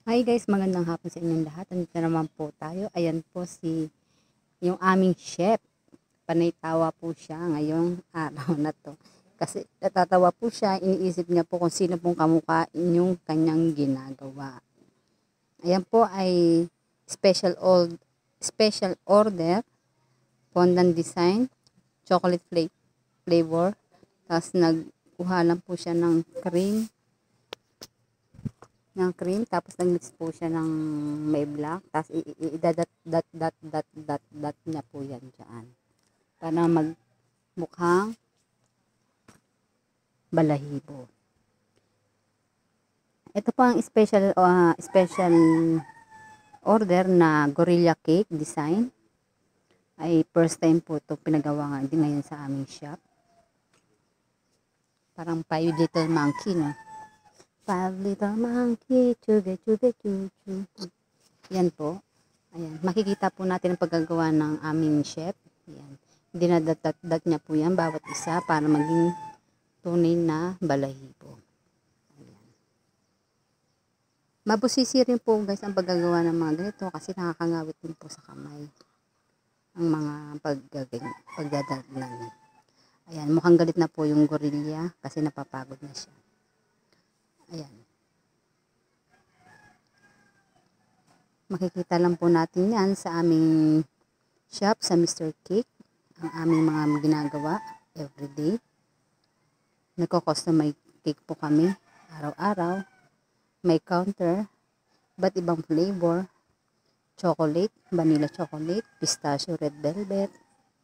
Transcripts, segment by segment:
Hi guys, magandang hapon sa inyong lahat. Nandito naman po tayo. Ayan po yung aming chef. Panay tawa po siya ngayong araw na to. Kasi natatawa po siya, iniisip niya po kung sino pong kamukha yung kanyang ginagawa. Ayan po ay special order, fondant design, chocolate flavor. Tapos nagkuha lang po siya ng cream, tapos nag-mix po siya ng may black, tapos i-dot niya po yan dyan para magmukhang balahibo. Ito po ang special order na gorilla cake design. Ay first time po ito pinagawa nga din ngayon sa aming shop. Parang 5 little monkey, no? 5 little monkey, chuge chuge chuchu. Yan po. Ayan, makikita po natin ang paggagawa ng aming chef. Ayan. Dinadat niya po yan bawat isa para maging tunay na balahibo. Ayan. Mabusisi rin po guys ang paggagawa ng mga ganito kasi nakakangawit din po sa kamay ang mga pagdadatnan. Ayan, mukhang galit na po yung gorilla kasi napapagod na siya. Ayan. Makikita lang po natin yan sa aming shop sa Mr. Cake. Ang aming mga ginagawa everyday. Nagko-customize cake po kami araw-araw. May counter, iba't ibang flavor, chocolate, vanilla chocolate, pistachio, red velvet.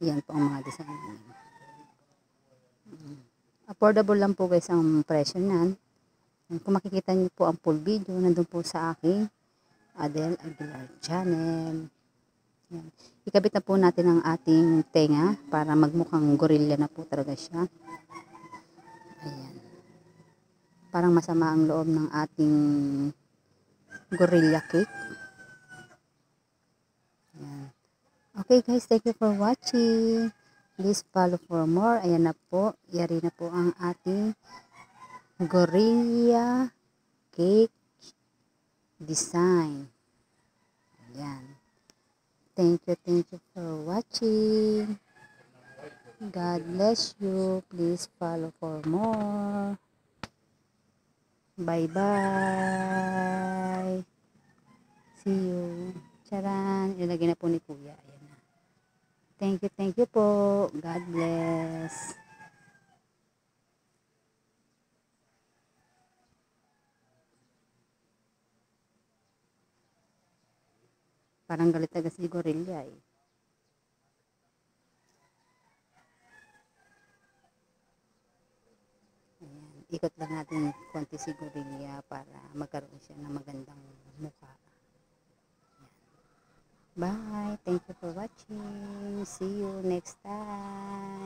Yan po ang mga design namin. Affordable lang po guys ang presyo niyan. Kung makikita niyo po ang full video, nandun po sa aking Adele Aguilar channel. Yan. Ikabit na po natin ang ating tenga para magmukhang gorilla na po talaga siya. Ayan. Parang masama ang loob ng ating gorilla cake. Ayan. Okay guys, thank you for watching. Please follow for more. Ayan na po. Yari na po ang ating gorilla cake design. Ayan. Thank you for watching. God bless you. Please follow for more. Bye-bye. See you. Charan. Ilagay na po ni Kuya. Ayan na. Thank you po. God bless. Parang galit agad si gorilla eh. Ayan. Ikot lang natin konti si gorilla para magkaroon siya ng magandang mukha. Bye. Thank you for watching. See you next time.